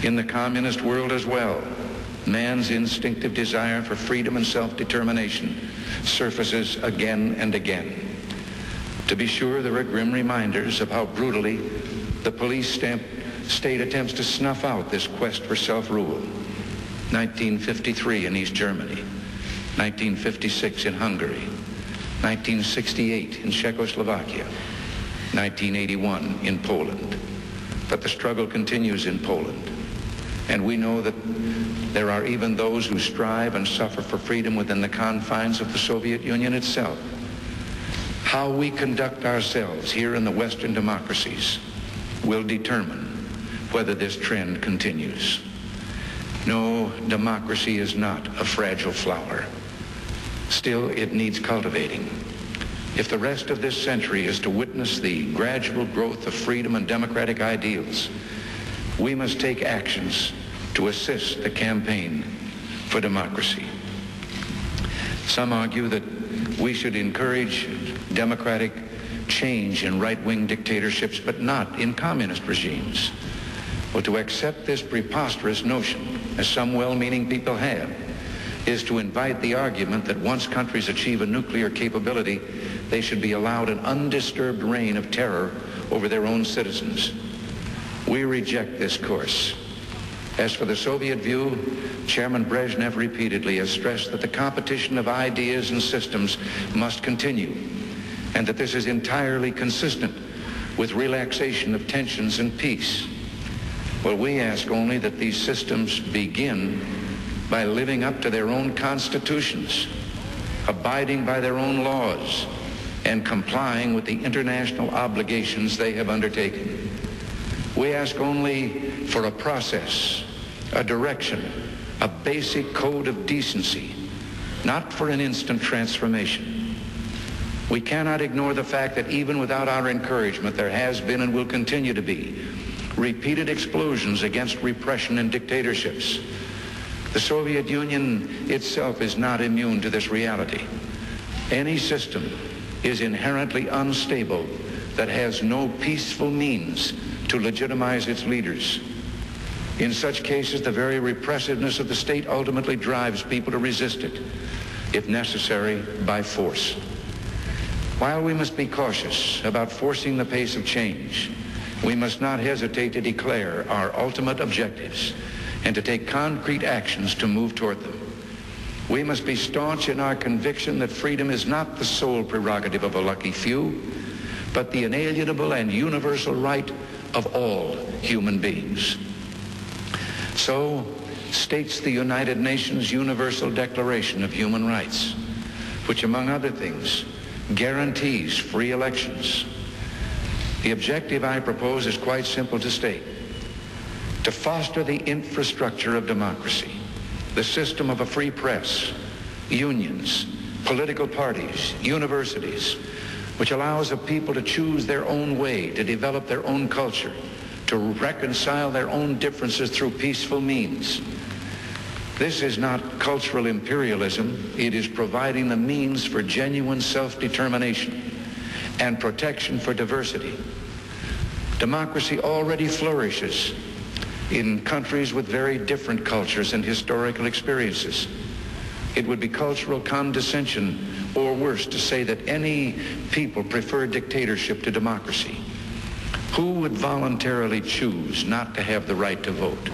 In the communist world as well, man's instinctive desire for freedom and self-determination surfaces again and again. To be sure, there are grim reminders of how brutally the police state attempts to snuff out this quest for self-rule. 1953 in East Germany, 1956 in Hungary, 1968 in Czechoslovakia, 1981 in Poland. But the struggle continues in Poland. And we know that there are even those who strive and suffer for freedom within the confines of the Soviet Union itself. How we conduct ourselves here in the Western democracies will determine whether this trend continues. No, democracy is not a fragile flower. Still, it needs cultivating. If the rest of this century is to witness the gradual growth of freedom and democratic ideals, we must take actions to assist the campaign for democracy. Some argue that we should encourage democratic change in right-wing dictatorships, but not in communist regimes. Well, to accept this preposterous notion, as some well-meaning people have, is to invite the argument that once countries achieve a nuclear capability, they should be allowed an undisturbed reign of terror over their own citizens. We reject this course. As for the Soviet view, Chairman Brezhnev repeatedly has stressed that the competition of ideas and systems must continue, and that this is entirely consistent with relaxation of tensions and peace. Well, we ask only that these systems begin by living up to their own constitutions, abiding by their own laws, and complying with the international obligations they have undertaken. We ask only for a process, a direction, a basic code of decency, not for an instant transformation. We cannot ignore the fact that even without our encouragement, there has been and will continue to be repeated explosions against repression and dictatorships. The Soviet Union itself is not immune to this reality. Any system is inherently unstable that has no peaceful means to legitimize its leaders. In such cases, the very repressiveness of the state ultimately drives people to resist it, if necessary, by force. While we must be cautious about forcing the pace of change, we must not hesitate to declare our ultimate objectives and to take concrete actions to move toward them. We must be staunch in our conviction that freedom is not the sole prerogative of a lucky few, but the inalienable and universal right of all human beings. So states the United Nations Universal Declaration of Human Rights, which, among other things, guarantees free elections. The objective I propose is quite simple to state: to foster the infrastructure of democracy, the system of a free press, unions, political parties, universities, which allows a people to choose their own way, to develop their own culture, to reconcile their own differences through peaceful means. This is not cultural imperialism. It is providing the means for genuine self-determination and protection for diversity. Democracy already flourishes in countries with very different cultures and historical experiences. It would be cultural condescension, or worse, to say that any people prefer dictatorship to democracy. Who would voluntarily choose not to have the right to vote,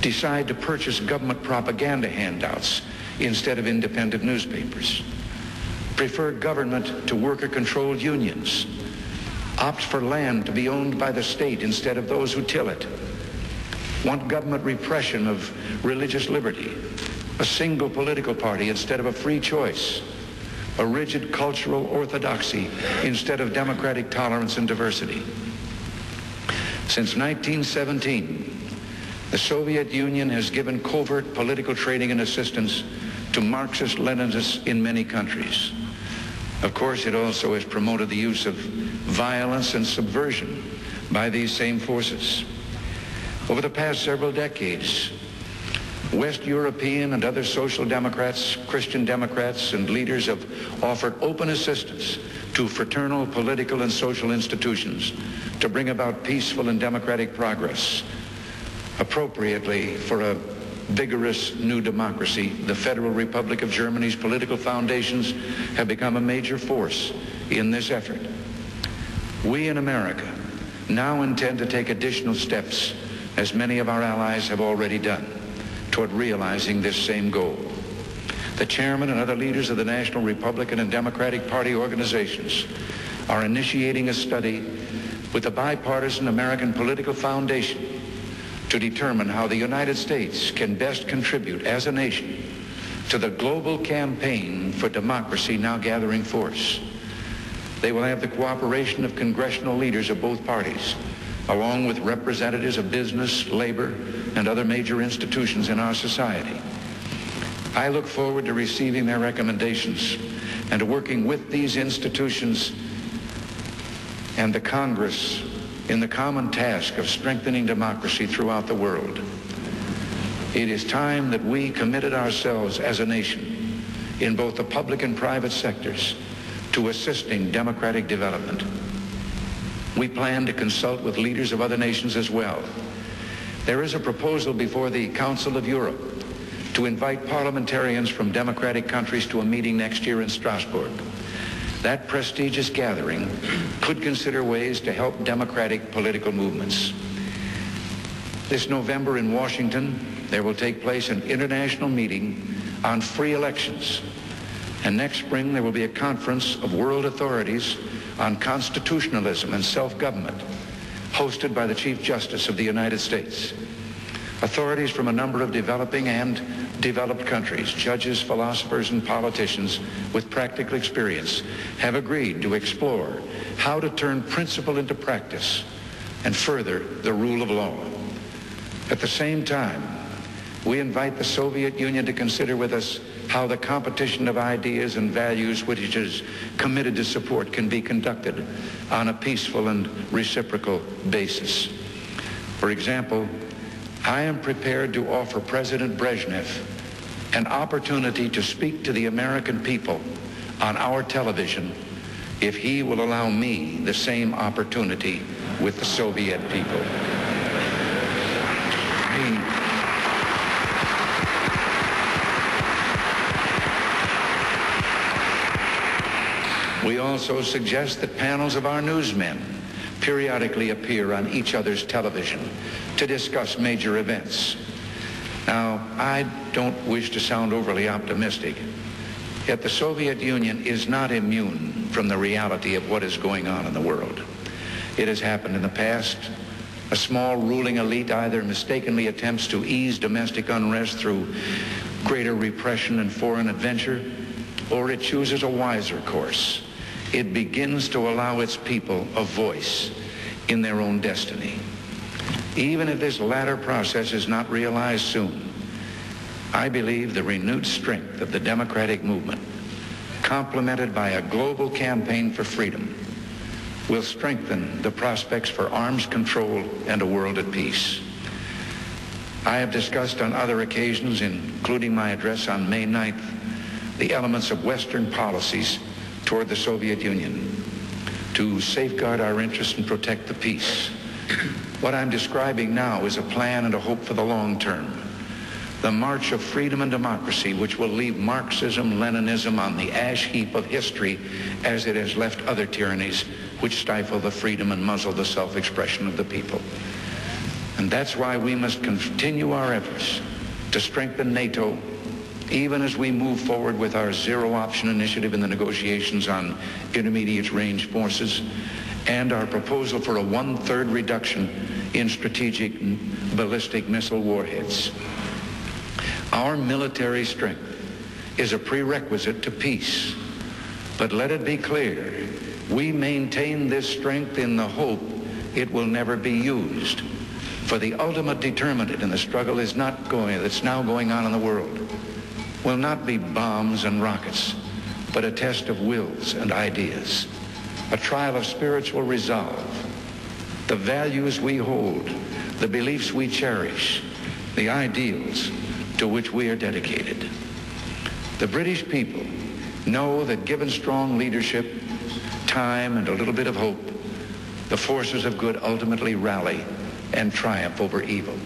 decide to purchase government propaganda handouts instead of independent newspapers, prefer government to worker-controlled unions, opt for land to be owned by the state instead of those who till it, want government repression of religious liberty, a single political party instead of a free choice, a rigid cultural orthodoxy instead of democratic tolerance and diversity. Since 1917, the Soviet Union has given covert political training and assistance to Marxist-Leninists in many countries. Of course, it also has promoted the use of violence and subversion by these same forces. Over the past several decades, West European and other social democrats, Christian democrats, and leaders have offered open assistance to fraternal political and social institutions to bring about peaceful and democratic progress. Appropriately, for a vigorous new democracy, the Federal Republic of Germany's political foundations have become a major force in this effort. We in America now intend to take additional steps, as many of our allies have already done, toward realizing this same goal. The chairman and other leaders of the National Republican and Democratic Party organizations are initiating a study with the bipartisan American Political Foundation to determine how the United States can best contribute as a nation to the global campaign for democracy now gathering force. They will have the cooperation of congressional leaders of both parties, along with representatives of business, labor, and other major institutions in our society. I look forward to receiving their recommendations and to working with these institutions and the Congress in the common task of strengthening democracy throughout the world. It is time that we committed ourselves as a nation in both the public and private sectors to assisting democratic development. We plan to consult with leaders of other nations as well. There is a proposal before the Council of Europe to invite parliamentarians from democratic countries to a meeting next year in Strasbourg. That prestigious gathering could consider ways to help democratic political movements. This November in Washington, there will take place an international meeting on free elections. And next spring, there will be a conference of world authorities on constitutionalism and self-government, hosted by the Chief Justice of the United States. Authorities from a number of developing and developed countries, judges, philosophers, and politicians with practical experience have agreed to explore how to turn principle into practice and further the rule of law. At the same time, we invite the Soviet Union to consider with us how the competition of ideas and values which it is committed to support can be conducted on a peaceful and reciprocal basis. For example, I am prepared to offer President Brezhnev an opportunity to speak to the American people on our television if he will allow me the same opportunity with the Soviet people. We also suggest that panels of our newsmen periodically appear on each other's television to discuss major events. Now, I don't wish to sound overly optimistic, yet the Soviet Union is not immune from the reality of what is going on in the world. It has happened in the past. A small ruling elite either mistakenly attempts to ease domestic unrest through greater repression and foreign adventure, or it chooses a wiser course. It begins to allow its people a voice in their own destiny. Even if this latter process is not realized soon, I believe the renewed strength of the democratic movement, complemented by a global campaign for freedom, will strengthen the prospects for arms control and a world at peace. I have discussed on other occasions, including my address on May 9th, the elements of Western policies toward the Soviet Union to safeguard our interests and protect the peace. What I'm describing now is a plan and a hope for the long term. The march of freedom and democracy, which will leave Marxism, Leninism on the ash heap of history as it has left other tyrannies which stifle the freedom and muzzle the self-expression of the people. And that's why we must continue our efforts to strengthen NATO, even as we move forward with our zero-option initiative in the negotiations on intermediate-range forces and our proposal for a 1/3 reduction in strategic ballistic missile warheads. Our military strength is a prerequisite to peace, but let it be clear, we maintain this strength in the hope it will never be used, for the ultimate determinant in the struggle that's now going on in the world will not be bombs and rockets, but a test of wills and ideas, a trial of spiritual resolve, the values we hold, the beliefs we cherish, the ideals to which we are dedicated. The British people know that given strong leadership, time, and a little bit of hope, the forces of good ultimately rally and triumph over evil.